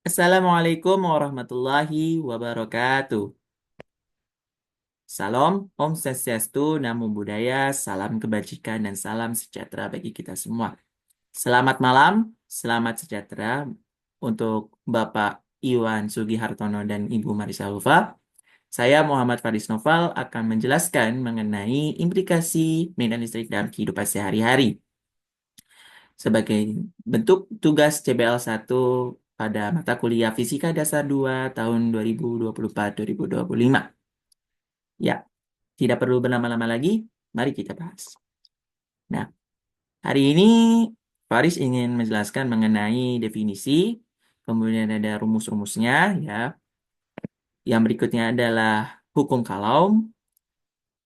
Assalamualaikum warahmatullahi wabarakatuh. Salam, Om Swastiastu, Namo Buddhaya, salam kebajikan dan salam sejahtera bagi kita semua. Selamat malam, selamat sejahtera untuk Bapak Iwan Sugihartono dan Ibu Marisa Ulfa. Saya Muhammad Faris Noval akan menjelaskan mengenai implikasi medan listrik dalam kehidupan sehari-hari. Sebagai bentuk tugas CBL 1 pada mata kuliah Fisika Dasar 2 tahun 2024-2025. Ya, tidak perlu berlama-lama lagi, mari kita bahas. Nah, hari ini Faris ingin menjelaskan mengenai definisi, kemudian ada rumus-rumusnya, ya. Yang berikutnya adalah hukum Coulomb,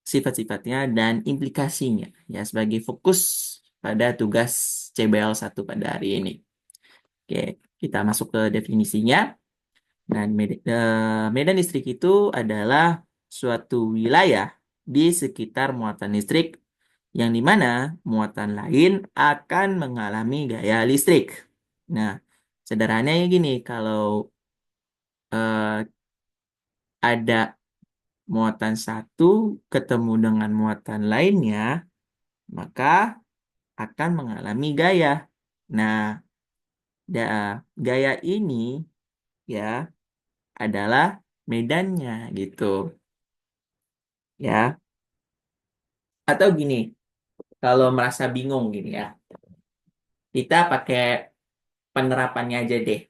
sifat-sifatnya, dan implikasinya, ya, sebagai fokus pada tugas CBL 1 pada hari ini. Oke, kita masuk ke definisinya. Dan medan listrik itu adalah suatu wilayah di sekitar muatan listrik yang dimana muatan lain akan mengalami gaya listrik. Nah, sederhananya gini, kalau eh, ada muatan satu ketemu dengan muatan lainnya, maka akan mengalami gaya. Nah, gaya ini ya adalah medannya gitu. Ya, atau gini, kalau merasa bingung gini ya, kita pakai penerapannya aja deh.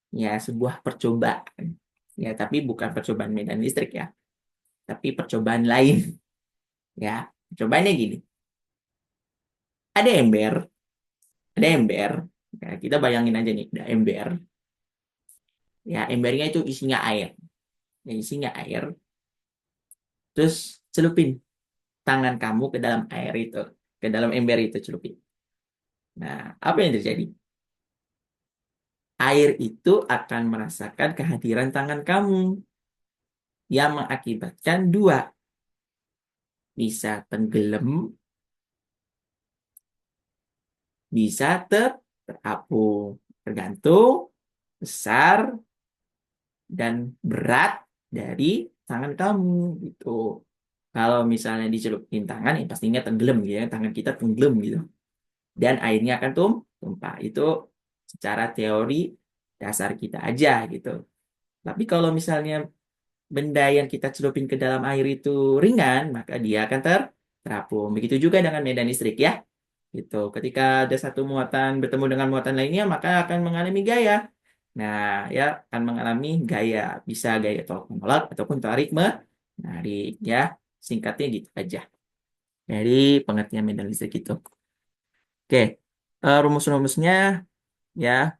Ya, sebuah percobaan. Ya, tapi bukan percobaan medan listrik ya, tapi percobaan lain. Ya, percobaannya gini. Ada ember, ada ember. Ya, kita bayangin aja nih, ada ember. Ya, embernya itu isinya air. Ya, isinya air. Terus celupin tangan kamu ke dalam air itu, ke dalam ember itu celupin. Nah, apa yang terjadi? Air itu akan merasakan kehadiran tangan kamu yang mengakibatkan dua, bisa tenggelam, bisa terapung, tergantung besar dan berat dari tangan kamu gitu. Kalau misalnya dicelupin tangan, ya pastinya tenggelam gitu ya, tangan kita tenggelam gitu. Dan airnya akan tumpah. Itu secara teori dasar kita aja gitu. Tapi kalau misalnya benda yang kita celupin ke dalam air itu ringan, maka dia akan terapung. Begitu juga dengan medan listrik ya. Gitu. Ketika ada satu muatan bertemu dengan muatan lainnya, maka akan mengalami gaya. Nah, ya akan mengalami gaya. Bisa gaya tolak menolak ataupun tarik menarik ya. Singkatnya gitu aja. Dari pengertian medan listrik itu. Oke, rumus-rumusnya ya.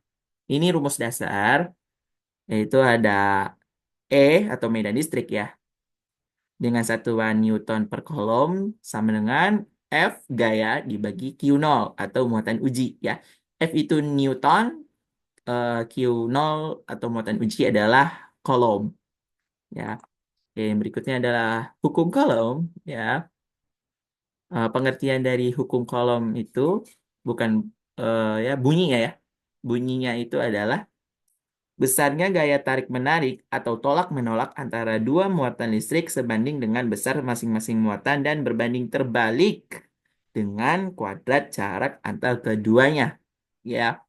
Ini rumus dasar, yaitu ada E atau medan listrik ya. Dengan satuan Newton per Coulomb sama dengan F gaya dibagi Q0 atau muatan uji ya. F itu Newton, Q0 atau muatan uji adalah Coulomb ya. Oke, yang berikutnya adalah hukum Coulomb ya. Pengertian dari hukum Coulomb itu bukan ya bunyinya ya. Bunyinya itu adalah besarnya gaya tarik-menarik atau tolak-menolak antara dua muatan listrik sebanding dengan besar masing-masing muatan dan berbanding terbalik dengan kuadrat jarak antar keduanya. Ya,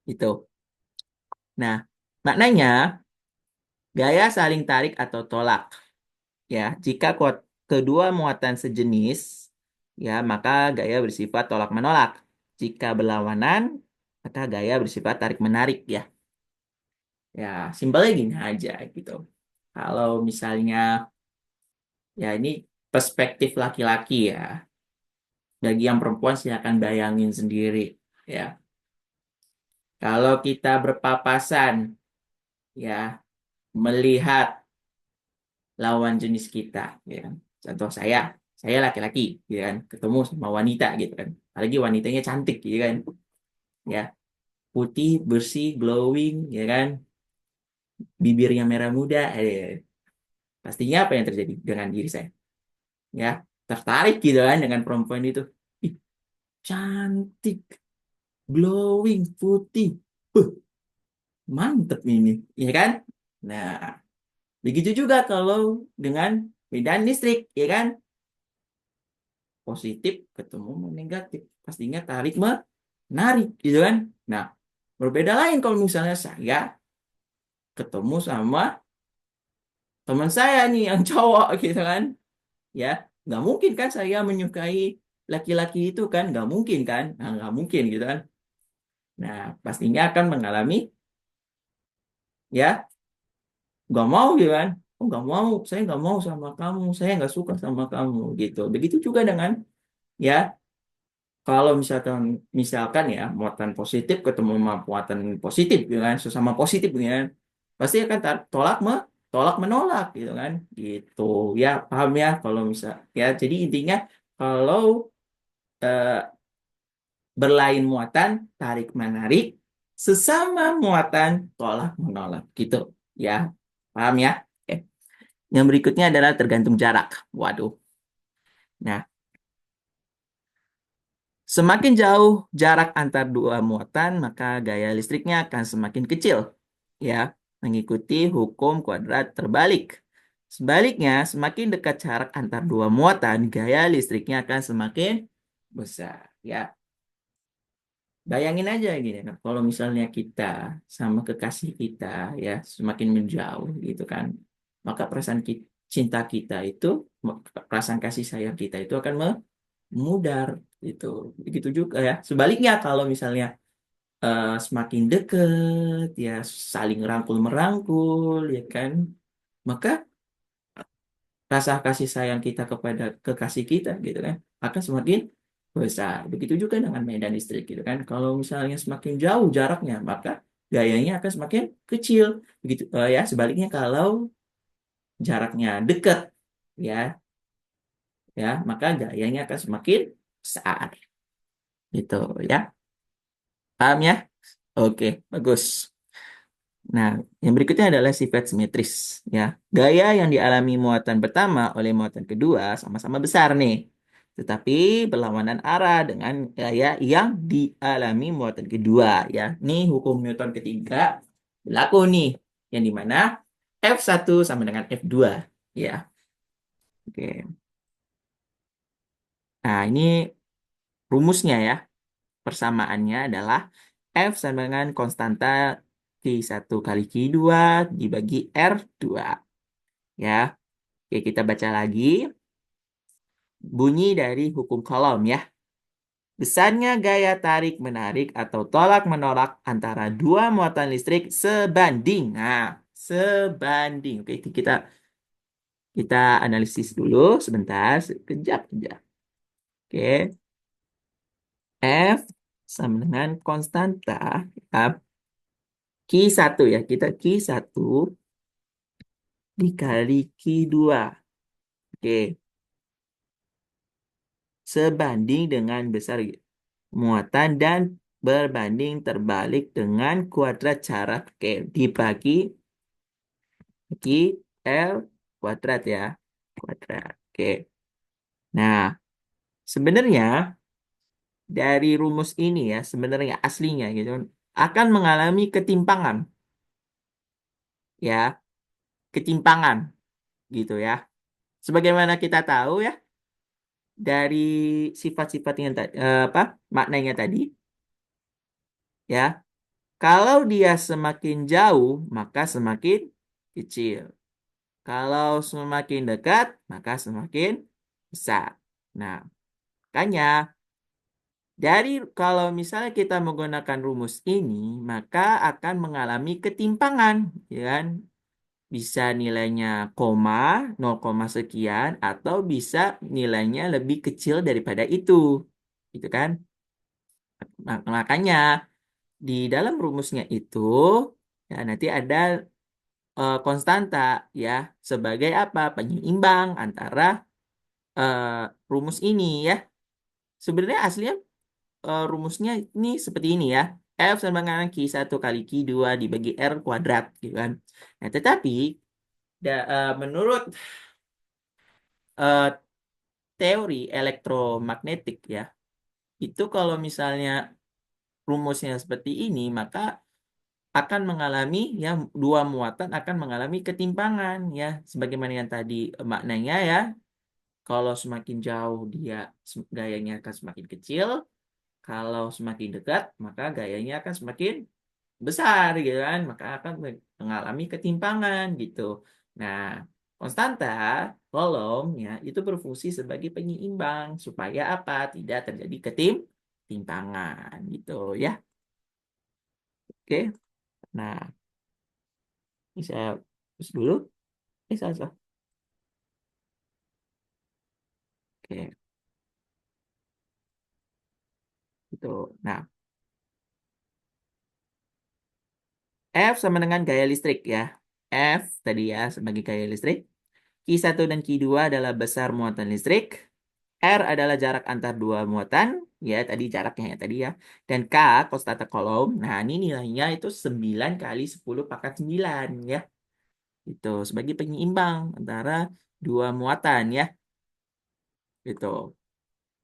itu. Nah, maknanya gaya saling tarik atau tolak. Ya, jika kedua muatan sejenis, ya, maka gaya bersifat tolak-menolak. Jika berlawanan, maka gaya bersifat tarik-menarik ya. Ya, simpelnya gini aja gitu. Kalau misalnya, ya ini perspektif laki-laki ya. Bagi yang perempuan silakan bayangin sendiri ya. Kalau kita berpapasan ya, melihat lawan jenis kita, ya kan. Contoh saya laki-laki, ya kan, ketemu sama wanita gitu kan. Apalagi wanitanya cantik, ya kan. Ya, putih, bersih, glowing, ya kan. Bibirnya merah muda, pastinya apa yang terjadi dengan diri saya? Ya, tertarik gitu kan dengan perempuan itu. Ih, cantik, glowing, putih. Huh, Mantep ini, ya kan? Nah, begitu juga kalau dengan medan listrik, ya kan? Positif ketemu sama negatif. Pastinya tarik menarik, gitu kan? Nah, berbeda lain kalau misalnya saya ketemu sama teman saya nih yang cowok, gitu kan? Ya, nggak mungkin kan saya menyukai laki-laki itu kan? Nggak mungkin kan? Nah, nggak mungkin, gitu kan? Nah, pastinya akan mengalami, ya, nggak mau gitu kan, oh nggak mau, saya nggak mau sama kamu, saya nggak suka sama kamu gitu. Begitu juga dengan, ya, kalau misalkan ya muatan positif ketemu sama muatan positif gitu kan, sesama positif gitu kan, pasti akan tolak menolak gitu kan, gitu. Ya, paham ya kalau misal, ya, jadi intinya kalau eh, berlain muatan tarik menarik, sesama muatan tolak menolak gitu, ya, paham ya. Oke. Yang berikutnya adalah tergantung jarak. Waduh. Nah, semakin jauh jarak antar dua muatan, maka gaya listriknya akan semakin kecil. Ya, mengikuti hukum kuadrat terbalik. Sebaliknya, semakin dekat jarak antar dua muatan, gaya listriknya akan semakin besar. Ya, bayangin aja gini, nah, kalau misalnya kita sama kekasih kita, ya, semakin menjauh gitu kan, maka cinta kita itu, perasaan kasih sayang kita itu akan memudar gitu. Begitu juga ya. Sebaliknya kalau misalnya semakin deket, ya, saling rangkul merangkul, ya kan, maka rasa kasih sayang kita kepada kekasih kita gitu kan akan semakin besar. Begitu juga dengan medan listrik gitu kan. Kalau misalnya semakin jauh jaraknya, maka gayanya akan semakin kecil. Begitu ya. Sebaliknya kalau jaraknya dekat, ya, ya, maka gayanya akan semakin besar. Gitu ya. Paham ya? Oke, bagus. Nah, yang berikutnya adalah sifat simetris. Ya, gaya yang dialami muatan pertama oleh muatan kedua sama-sama besar nih, tetapi berlawanan arah dengan gaya yang dialami muatan kedua. Ya, nih hukum Newton ketiga berlaku nih, yang dimana F1 sama dengan F2. Ya, oke. Nah, ini rumusnya ya. Persamaannya adalah F sama dengan konstanta Q1 kali Q2 dibagi R2. Ya, oke, kita baca lagi bunyi dari hukum Coulomb ya. Besarnya gaya tarik-menarik atau tolak-menolak antara dua muatan listrik sebanding. Nah, sebanding. Oke, itu kita analisis dulu sebentar, sekejap aja. Oke, F sama dengan konstanta, ya, Q1 ya. Kita Q1 dikali Q2. Oke, sebanding dengan besar muatan dan berbanding terbalik dengan kuadrat jarak. Oke, dibagi L kuadrat ya. Kuadrat. Oke. Nah, sebenarnya dari rumus ini ya, sebenarnya aslinya gitu akan mengalami ketimpangan ya, ketimpangan gitu ya. Sebagaimana kita tahu ya dari sifat-sifat yang apa maknanya tadi ya. Kalau dia semakin jauh, maka semakin kecil. Kalau semakin dekat, maka semakin besar. Nah, makanya kalau misalnya kita menggunakan rumus ini, maka akan mengalami ketimpangan, ya kan? Bisa nilainya koma, 0, sekian, atau bisa nilainya lebih kecil daripada itu. Gitu kan? Makanya di dalam rumusnya itu ya nanti ada konstanta ya sebagai apa? Penyeimbang antara eh, rumus ini ya. Sebenarnya aslinya rumusnya ini seperti ini ya. F sama dengan Q1 kali Q2 dibagi R kuadrat gitu kan. Nah, tetapi menurut eh, teori elektromagnetik ya, itu kalau misalnya rumusnya seperti ini, maka akan mengalami ya dua muatan akan mengalami ketimpangan ya sebagaimana yang tadi maknanya ya. Kalau semakin jauh dia gayanya akan semakin kecil, kalau semakin dekat maka gayanya akan semakin besar gitu kan, maka akan mengalami ketimpangan gitu. Nah, konstanta kolom ya itu berfungsi sebagai penyeimbang supaya apa? Tidak terjadi ketimpangan gitu ya. Oke. Nah, ini saya terus dulu. Salah. Oke, gitu. Nah, F sama dengan gaya listrik ya. F tadi ya sebagai gaya listrik. Q1 dan Q2 adalah besar muatan listrik. R adalah jarak antar dua muatan. Ya, tadi jaraknya ya tadi ya. Dan K, konstanta kolom. Nah, ini nilainya itu 9 kali 10 pangkat 9 ya. Itu sebagai penyeimbang antara dua muatan ya. Itu.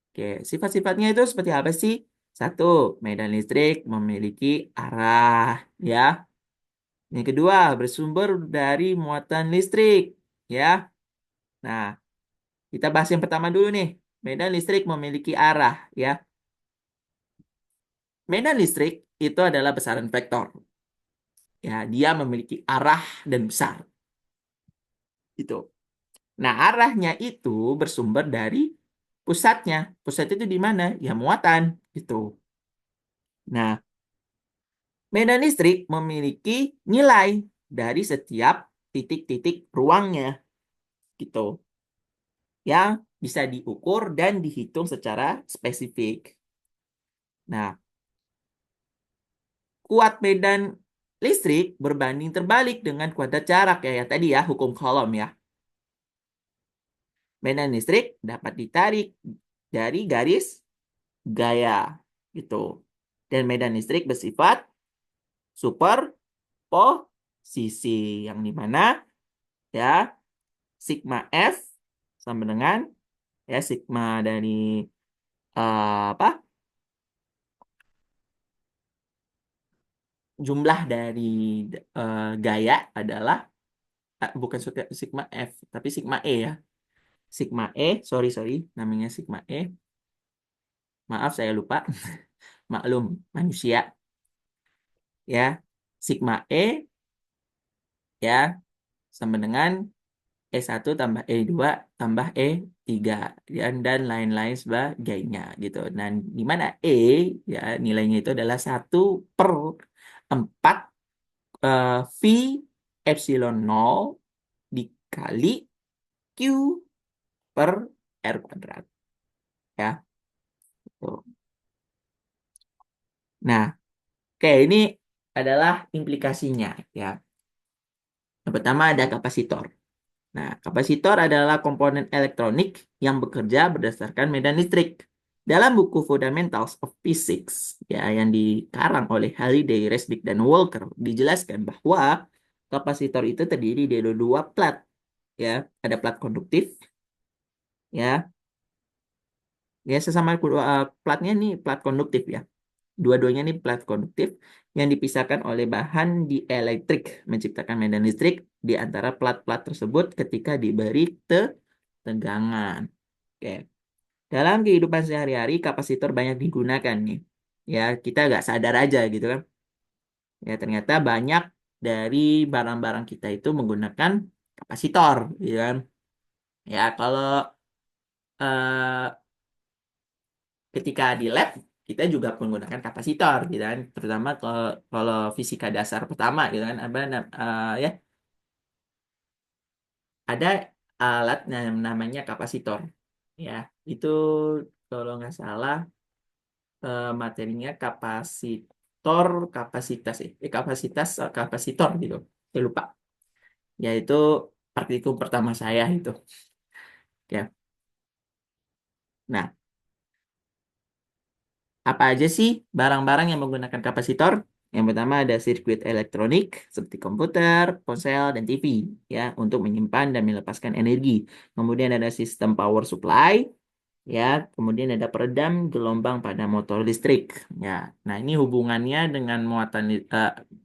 Oke, sifat-sifatnya itu seperti apa sih? Satu, medan listrik memiliki arah ya. Yang kedua, bersumber dari muatan listrik ya. Nah, kita bahas yang pertama dulu nih. Medan listrik memiliki arah ya. Medan listrik itu adalah besaran vektor. Ya, dia memiliki arah dan besar. Itu. Nah, arahnya itu bersumber dari pusatnya. Pusat itu di mana? Ya, muatan. Gitu. Nah, medan listrik memiliki nilai dari setiap titik-titik ruangnya. Gitu. Yang bisa diukur dan dihitung secara spesifik. Nah, kuat medan listrik berbanding terbalik dengan kuadrat jarak ya tadi ya hukum Coulomb ya. Medan listrik dapat ditarik dari garis gaya gitu. Dan medan listrik bersifat superposisi yang dimana ya sigma F sama dengan ya sigma dari apa jumlah dari gaya adalah bukan sigma F tapi sigma E ya. Sigma E, sorry, namanya Sigma E. Maaf, saya lupa. Maklum, manusia. Ya, Sigma E, ya, sama dengan E1 tambah E2 tambah E3. Dan lain-lain sebagainya, gitu. Dan di mana E, ya, nilainya itu adalah 1/4 V epsilon 0 dikali Q per R kuadrat. Ya, tuh. Nah, oke, ini adalah implikasinya ya. Yang pertama ada kapasitor. Nah, kapasitor adalah komponen elektronik yang bekerja berdasarkan medan listrik. Dalam buku Fundamentals of Physics ya yang dikarang oleh Halliday, Resnick dan Walker dijelaskan bahwa kapasitor itu terdiri dari dua plat ya. Ada plat konduktif ya. Ya sesama platnya nih plat konduktif ya. Dua-duanya ini plat konduktif yang dipisahkan oleh bahan dielektrik menciptakan medan listrik di antara plat-plat tersebut ketika diberi tegangan. Oke. Dalam kehidupan sehari-hari kapasitor banyak digunakan nih. Ya, kita nggak sadar aja gitu kan. Ya, ternyata banyak dari barang-barang kita itu menggunakan kapasitor, gitu kan. Ya, kalau eh, ketika di lab kita juga menggunakan kapasitor gitu kan terutama kalau fisika dasar pertama gitu kan ya ada alat namanya kapasitor ya itu kalau nggak salah materinya kapasitor kapasitas kapasitas kapasitor gitu saya lupa yaitu praktikum pertama saya itu ya. Nah, apa aja sih barang-barang yang menggunakan kapasitor? Yang pertama ada sirkuit elektronik seperti komputer, ponsel, dan TV ya untuk menyimpan dan melepaskan energi. Kemudian ada sistem power supply ya. Kemudian ada peredam gelombang pada motor listrik, ya. Nah, ini hubungannya dengan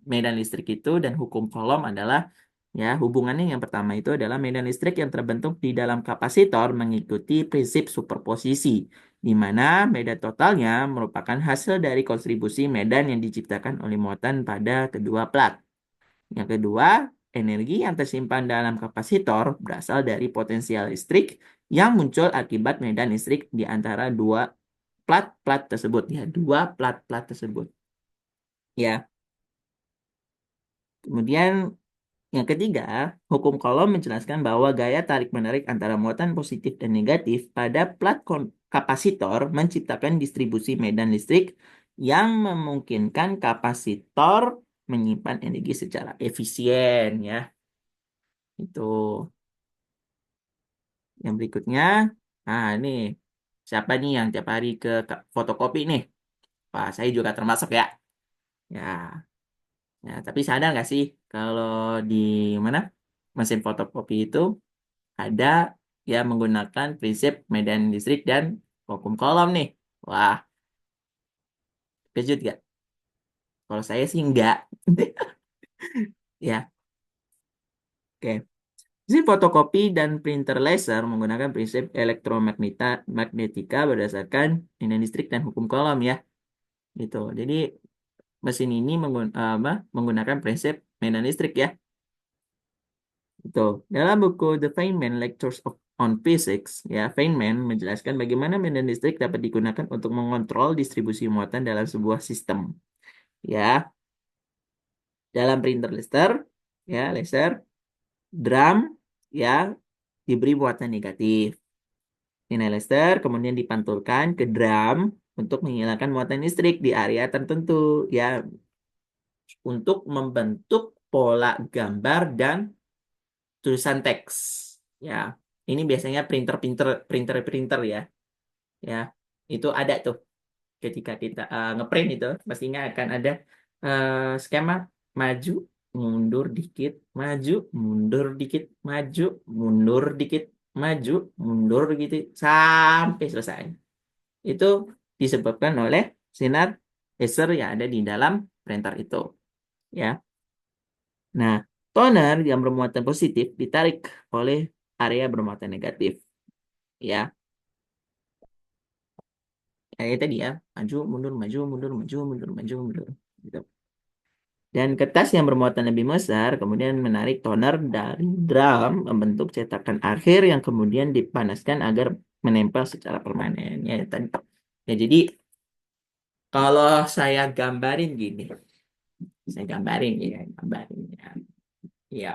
medan listrik itu dan hukum Coulomb adalah, ya, hubungannya yang pertama itu adalah medan listrik yang terbentuk di dalam kapasitor mengikuti prinsip superposisi, di mana medan totalnya merupakan hasil dari kontribusi medan yang diciptakan oleh muatan pada kedua plat. Yang kedua, energi yang tersimpan dalam kapasitor berasal dari potensial listrik yang muncul akibat medan listrik di antara dua plat-plat tersebut, ya, dua plat-plat tersebut, ya. Kemudian yang ketiga, hukum Coulomb menjelaskan bahwa gaya tarik-menarik antara muatan positif dan negatif pada plat kapasitor menciptakan distribusi medan listrik yang memungkinkan kapasitor menyimpan energi secara efisien, ya. Itu. Yang berikutnya, nah ini siapa nih yang tiap hari ke fotokopi nih? Wah, saya juga termasuk, ya. Ya, ya, tapi sadar nggak sih kalau di mana mesin fotokopi itu ada yang menggunakan prinsip medan listrik dan vakum kolom nih. Wah, kejut gak? Kalau saya sih enggak. Ya, oke. Mesin fotokopi dan printer laser menggunakan prinsip elektromagnetika berdasarkan medan listrik dan hukum Coulomb, ya. Gitu. Jadi mesin ini menggunakan prinsip medan listrik, ya. Itu. Dalam buku The Feynman Lectures on Physics, ya, Feynman menjelaskan bagaimana medan listrik dapat digunakan untuk mengontrol distribusi muatan dalam sebuah sistem. Ya, dalam printer laser, drum, ya, diberi muatan negatif. Nilai laser kemudian dipantulkan ke drum untuk menghilangkan muatan listrik di area tertentu, ya, untuk membentuk pola gambar dan tulisan teks, ya. Ini biasanya printer ya, ya, itu ada tuh ketika kita ngeprint itu pastinya akan ada skema maju mundur dikit, maju mundur dikit, maju mundur dikit, maju mundur gitu sampai selesai. Itu disebabkan oleh sinar laser yang ada di dalam printer itu, ya. Nah, toner yang bermuatan positif ditarik oleh area bermuatan negatif, ya. Kayak tadi, ya, maju, mundur, maju, mundur, maju, mundur, maju, mundur. Gitu. Dan kertas yang bermuatan lebih besar kemudian menarik toner dari drum membentuk cetakan akhir yang kemudian dipanaskan agar menempel secara permanen. Ya, tadi. Ya, jadi kalau saya gambarin gini, saya gambarin ya, gambarin ya. Ya,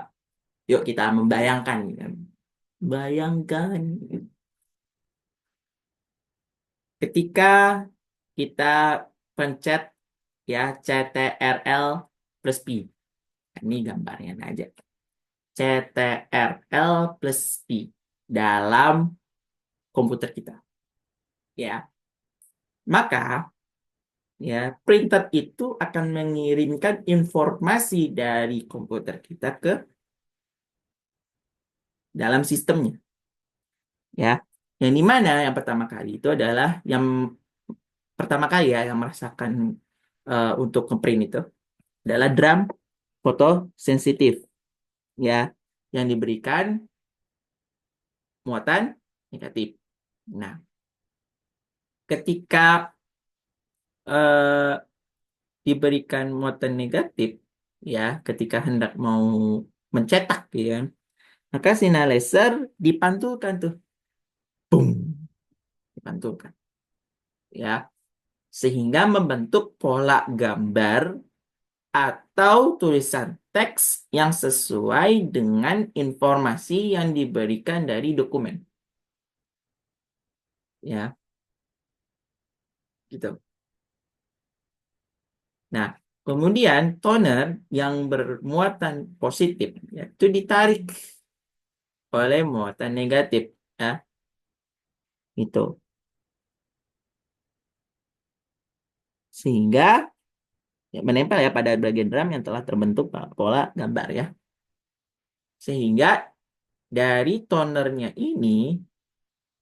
yuk kita membayangkan, ya. Bayangkan ketika kita pencet, ya, CTRL plus P. Ini gambarnya aja. CTRL plus P dalam komputer kita. Ya, maka, ya, printer itu akan mengirimkan informasi dari komputer kita ke dalam sistemnya. Ya, yang dimana yang pertama kali itu adalah yang pertama kali, ya, yang merasakan untuk ngeprint itu adalah drum fotosensitif, ya, yang diberikan muatan negatif. Nah, ketika eh, diberikan muatan negatif, ya, ketika hendak mau mencetak, ya, maka sinar laser dipantulkan tuh, boom, dipantulkan, ya, sehingga membentuk pola gambar atau tulisan teks yang sesuai dengan informasi yang diberikan dari dokumen, ya, gitu. Nah, kemudian toner yang bermuatan positif, ya, itu ditarik oleh muatan negatif, ya, itu, sehingga, ya, menempel, ya, pada bagian drum yang telah terbentuk pola gambar, ya, sehingga dari tonernya ini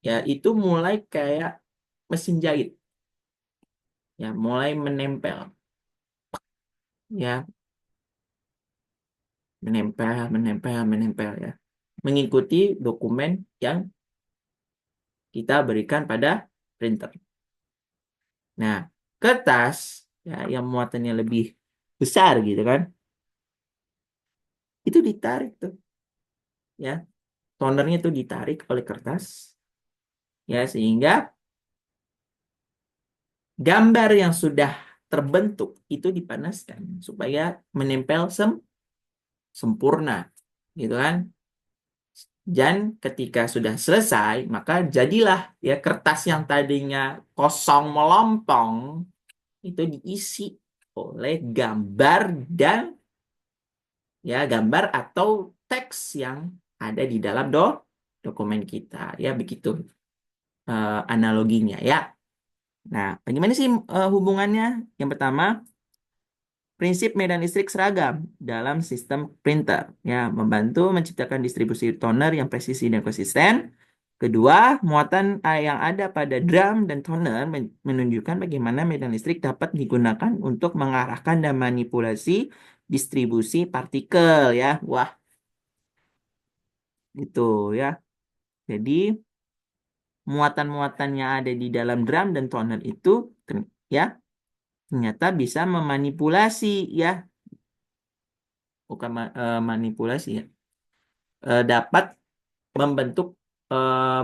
ya itu mulai kayak mesin jahit, ya mulai menempel, ya menempel, menempel, menempel ya, mengikuti dokumen yang kita berikan pada printer. Nah, kertas ya yang muatannya lebih besar gitu kan, itu ditarik tuh, ya tonernya tuh ditarik oleh kertas, ya sehingga gambar yang sudah terbentuk itu dipanaskan supaya menempel sempurna, gitu kan. Dan ketika sudah selesai, maka jadilah ya kertas yang tadinya kosong melompong itu diisi oleh gambar dan ya gambar atau teks yang ada di dalam dokumen kita. Ya begitu analoginya ya. Nah, bagaimana sih hubungannya? Yang pertama, prinsip medan listrik seragam dalam sistem printer, ya, membantu menciptakan distribusi toner yang presisi dan konsisten. Kedua, muatan yang ada pada drum dan toner menunjukkan bagaimana medan listrik dapat digunakan untuk mengarahkan dan manipulasi distribusi partikel, ya. Wah, gitu ya. Jadi, muatan-muatan yang ada di dalam drum dan toner itu ya ternyata bisa memanipulasi, ya, bukan manipulasi ya. Dapat membentuk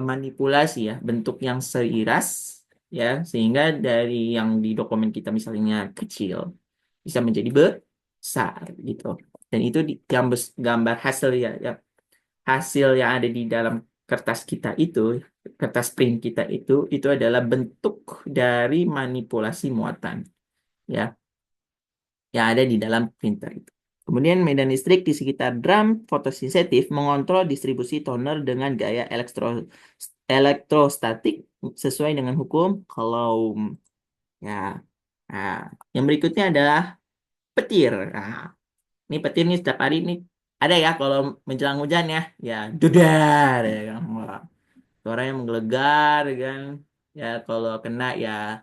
manipulasi ya bentuk yang seiras, ya sehingga dari yang di dokumen kita misalnya kecil bisa menjadi besar gitu, dan itu di gambar, gambar hasil ya, ya hasil yang ada di dalam kertas kita itu, kertas print kita itu adalah bentuk dari manipulasi muatan, ya yang ada di dalam printer itu. Kemudian medan listrik di sekitar drum fotosintetif mengontrol distribusi toner dengan gaya elektrostatik sesuai dengan hukum Coulomb. Ya, nah, yang berikutnya adalah petir. Nah, ini petir nih setiap hari ini ada ya kalau menjelang hujan ya, ya dudar ya kan. Wah, suaranya menggelegar kan. Ya kalau kena ya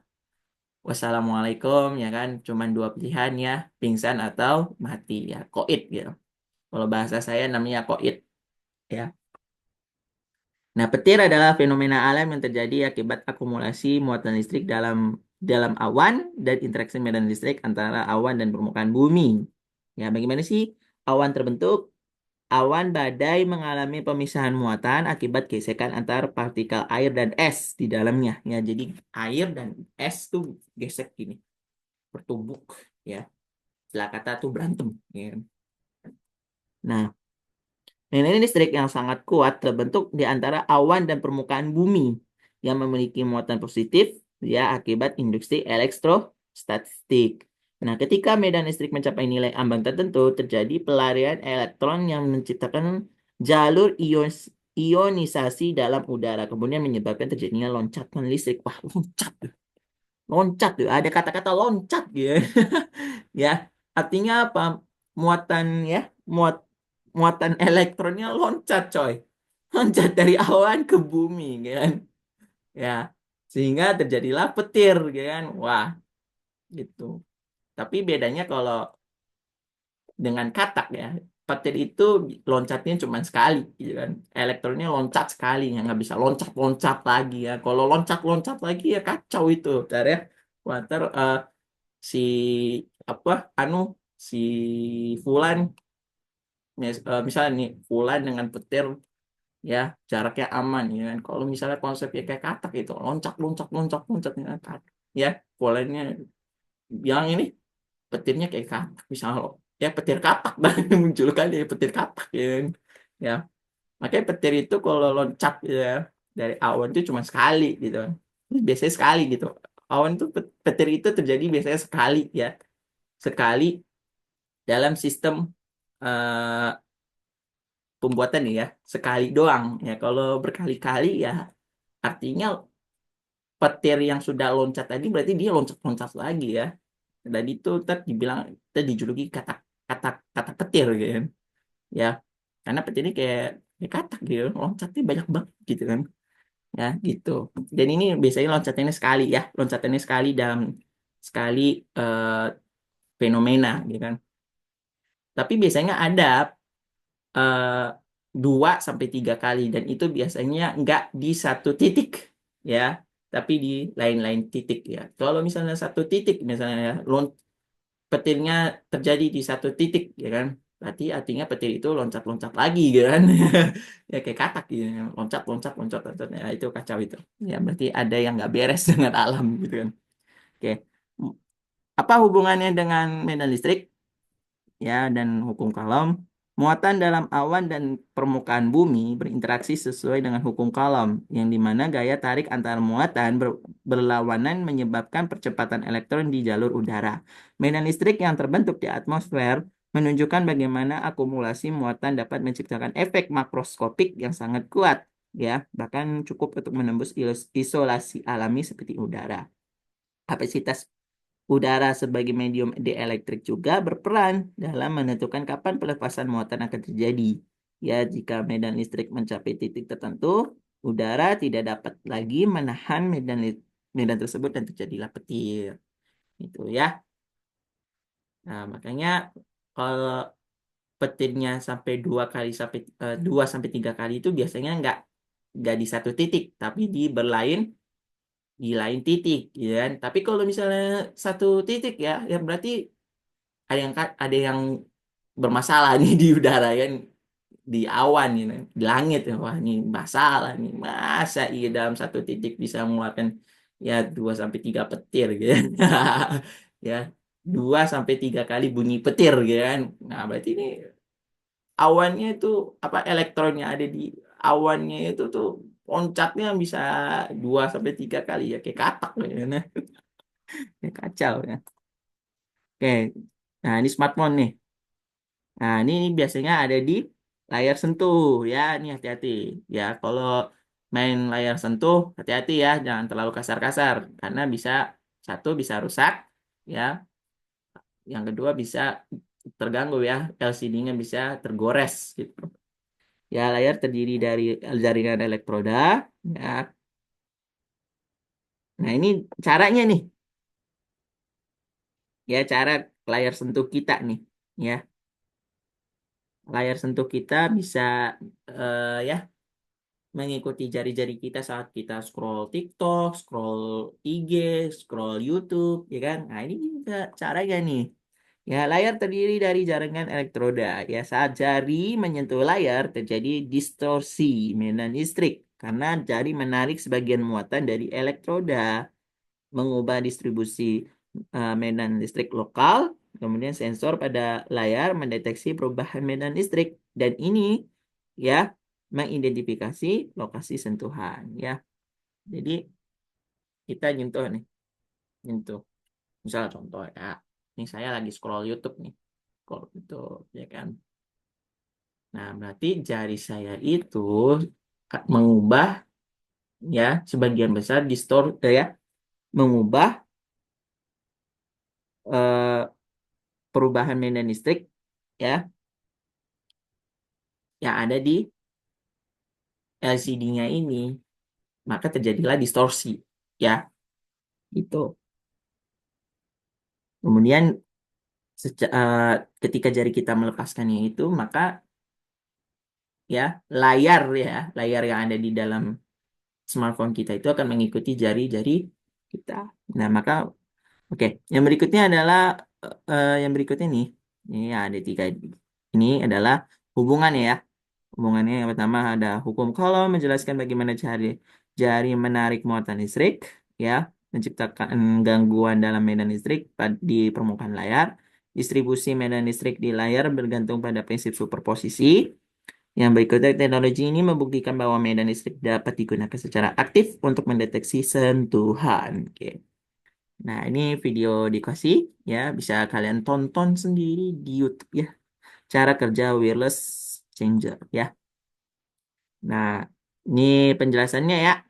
wassalamualaikum ya kan, cuman dua pilihan ya, pingsan atau mati ya, koit gitu. Kalau bahasa saya namanya koit ya. Nah, petir adalah fenomena alam yang terjadi akibat akumulasi muatan listrik dalam dalam awan dan interaksi medan listrik antara awan dan permukaan bumi. Ya, bagaimana sih awan terbentuk? Awan badai mengalami pemisahan muatan akibat gesekan antar partikel air dan es di dalamnya. Ya, jadi air dan es tuh gesek gini, bertumbuk ya. Istilah kata tuh berantem ya. Nah, medan listrik yang sangat kuat terbentuk di antara awan dan permukaan bumi yang memiliki muatan positif ya akibat induksi elektrostatik. Nah, ketika medan listrik mencapai nilai ambang tertentu, terjadi pelarian elektron yang menciptakan jalur ionisasi dalam udara, kemudian menyebabkan terjadinya loncatan listrik. Wah, loncat, loncat tuh. Ada kata-kata loncat gitu. Ya, artinya apa? Muatan ya, muat muatan elektronnya loncat, coy. Loncat dari awan ke bumi, gitu kan? Ya, sehingga terjadilah petir, gitu kan? Wah, gitu. Tapi bedanya kalau dengan katak ya, petir itu loncatnya cuma sekali, gitu kan? Elektronnya loncat sekali, ya nggak bisa loncat-loncat lagi ya. Kalau loncat-loncat lagi ya kacau itu, ntar ya. Wah, ntar si apa anu si Fulan misalnya nih Fulan dengan petir ya jaraknya aman ya kan. Kalau misalnya konsepnya kayak katak itu loncat loncat loncat loncat ya kan, ya Fulannya yang ini petirnya kayak katak misalnya ya petir katak dan muncul kali ya petir katak ya kan. Ya makanya petir itu kalau loncat ya dari awan itu cuma sekali gitu kan. Biasanya sekali gitu, awan itu petir itu terjadi biasanya sekali ya, sekali dalam sistem eh, pembuatan nih ya, sekali doang ya. Kalau berkali-kali ya artinya petir yang sudah loncat tadi berarti dia loncat-loncat lagi ya, dan itu tadi dibilang tadi dijuluki kata kata kata petir gitu kan, ya karena petir ini kayak katak gitu loncatnya banyak banget gitu kan. Ya, gitu. Dan ini biasanya loncatannya sekali ya, loncatannya sekali dalam sekali eh, fenomena, gitu kan. Tapi biasanya ada eh, 2 sampai 3 kali dan itu biasanya nggak di satu titik ya, tapi di lain-lain titik ya. Kalau misalnya satu titik, misalnya petirnya terjadi di satu titik ya kan, berarti artinya petir itu loncat-loncat lagi gitu kan. Ya kayak katak gitu, loncat loncat loncat loncat ya, itu kacau itu ya, berarti ada yang nggak beres dengan alam gitu kan. Oke. Apa hubungannya dengan medan listrik ya dan hukum Coulomb? Muatan dalam awan dan permukaan bumi berinteraksi sesuai dengan hukum Coulomb, yang dimana gaya tarik antar muatan berlawanan menyebabkan percepatan elektron di jalur udara. Medan listrik yang terbentuk di atmosfer menunjukkan bagaimana akumulasi muatan dapat menciptakan efek makroskopik yang sangat kuat, ya, bahkan cukup untuk menembus isolasi alami seperti udara. Kapasitas udara sebagai medium dielektrik juga berperan dalam menentukan kapan pelepasan muatan akan terjadi. Ya, jika medan listrik mencapai titik tertentu, udara tidak dapat lagi menahan medan tersebut dan terjadilah petir. Itu ya. Nah, makanya kalau petirnya sampai 2 sampai 3 kali itu biasanya nggak di satu titik, tapi di lain titik, ya kan? Tapi kalau misalnya satu titik ya, ya berarti ada yang bermasalah nih di udara kan, di awan gitu, di langit ya. Wah, ini masalah nih. Masa iya dalam satu titik bisa mengeluarkan ya 2 sampai 3 petir gitu kan. Ya, 2 sampai 3 kali bunyi petir gitu kan. Nah, berarti ini awannya itu apa, elektronnya ada di awannya itu tuh loncatnya bisa 2 sampai 3 kali ya, kayak katak gitu kan. Ya, kacau ya. Oke, nah ini smartphone nih. Nah, ini biasanya ada di layar sentuh ya. Ini hati-hati ya. Kalau main layar sentuh, hati-hati ya, jangan terlalu kasar-kasar karena bisa rusak ya. Yang kedua bisa terganggu ya, LCD-nya bisa tergores gitu. Ya, layar terdiri dari jaringan elektroda ya. Nah, ini caranya nih. Ya, cara layar sentuh kita nih ya. Layar sentuh kita bisa ya mengikuti jari-jari kita saat kita scroll TikTok, scroll IG, scroll YouTube, ya kan? Nah, ini juga caranya nih. Ya, layar terdiri dari jaringan elektroda. Ya, saat jari menyentuh layar terjadi distorsi medan listrik karena jari menarik sebagian muatan dari elektroda, mengubah distribusi medan listrik lokal. Kemudian sensor pada layar mendeteksi perubahan medan listrik dan ini ya mengidentifikasi lokasi sentuhan ya. Jadi kita nyentuh nih, nyentuh. Misal contoh ya, ini saya lagi scroll YouTube nih, scroll YouTube ya kan. Nah, berarti jari saya itu mengubah ya sebagian besar ya, mengubah eh, perubahan medan listrik ya yang ada di LCD-nya ini, maka terjadilah distorsi ya. Itu kemudian ketika jari kita melepaskannya itu, maka ya layar yang ada di dalam smartphone kita itu akan mengikuti jari-jari kita. Nah, maka oke, yang berikutnya nih, ini ada 3. Ini adalah hubungannya ya. Hubungannya yang pertama ada hukum Coulomb menjelaskan bagaimana jari menarik muatan listrik, ya, menciptakan gangguan dalam medan listrik di permukaan layar. Distribusi medan listrik di layar bergantung pada prinsip superposisi. Yang berikutnya, teknologi ini membuktikan bahwa medan listrik dapat digunakan secara aktif untuk mendeteksi sentuhan. Oke. Nah, ini video dikasih ya, bisa kalian tonton sendiri di YouTube ya. Cara kerja wireless changer ya. Nah, ini penjelasannya ya.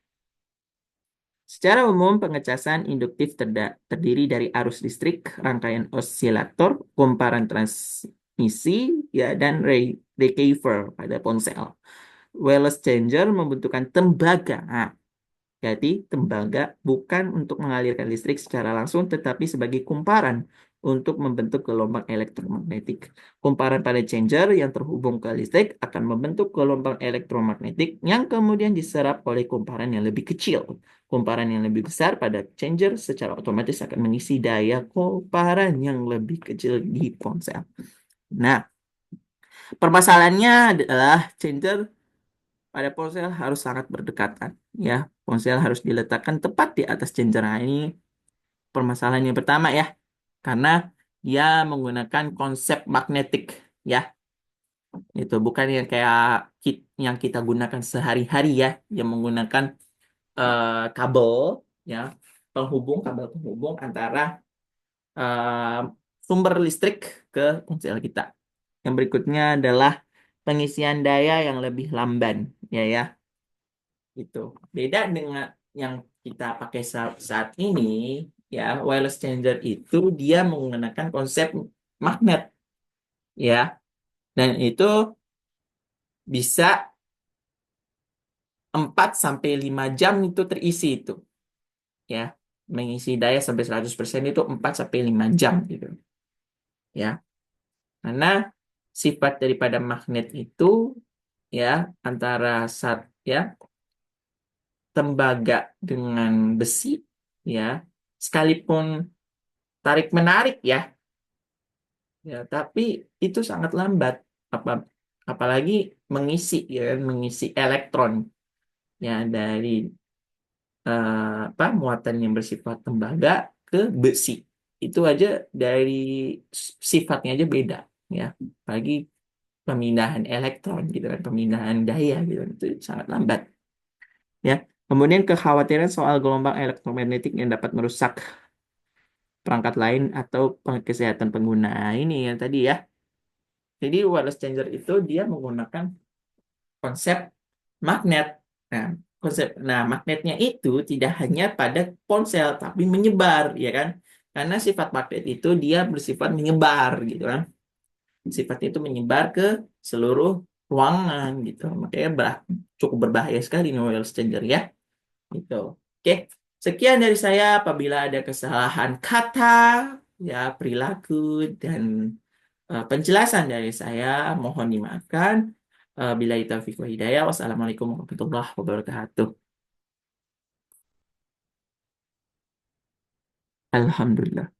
Secara umum, pengecasan induktif terdiri dari arus listrik, rangkaian osilator, kumparan transmisi, ya, dan receiver pada ponsel. Wireless changer membutuhkan tembaga. Nah, Jadi, tembaga bukan untuk mengalirkan listrik secara langsung, tetapi sebagai kumparan untuk membentuk gelombang elektromagnetik. Kumparan pada changer yang terhubung ke listrik akan membentuk gelombang elektromagnetik yang kemudian diserap oleh kumparan yang lebih kecil. Kumparan yang lebih besar pada changer secara otomatis akan mengisi daya kumparan yang lebih kecil di ponsel. Nah, permasalahannya adalah changer pada ponsel harus sangat berdekatan. Ya, ponsel harus diletakkan tepat di atas changer. Nah, ini permasalahan yang pertama ya, karena dia menggunakan konsep magnetik ya. Itu bukan yang kayak yang kita gunakan sehari-hari ya, yang menggunakan kabel ya, kabel penghubung antara eh, sumber listrik ke ponsel kita. Yang berikutnya adalah pengisian daya yang lebih lamban ya. Itu beda dengan yang kita pakai saat ini ya. Wireless changer itu dia menggunakan konsep magnet ya, dan itu bisa 4 sampai 5 jam itu terisi itu ya. Mengisi daya sampai 100% itu 4 sampai 5 jam gitu ya. Karena sifat daripada magnet itu ya, antara saat ya, tembaga dengan besi ya, sekalipun tarik menarik ya, tapi itu sangat lambat. Apa apalagi mengisi ya kan, mengisi elektron ya dari muatan yang bersifat tembaga ke besi. Itu aja dari sifatnya aja beda ya. Apalagi pemindahan elektron gitu kan, pemindahan daya gitu kan, itu sangat lambat ya. Kemudian kekhawatiran soal gelombang elektromagnetik yang dapat merusak perangkat lain atau kesehatan pengguna. Ini yang tadi ya. Jadi wireless changer itu dia menggunakan konsep magnet. Nah, magnetnya itu tidak hanya pada ponsel tapi menyebar ya kan. Karena sifat magnet itu dia bersifat menyebar gitu kan. Sifatnya itu menyebar ke seluruh ruangan gitu. Makanya cukup berbahaya sekali nih wireless changer ya. Gitu. Oke, sekian dari saya. Apabila ada kesalahan kata, ya perilaku dan penjelasan dari saya, mohon dimaafkan. Bila taufiq wa hidayah. Wassalamualaikum warahmatullahi wabarakatuh. Alhamdulillah.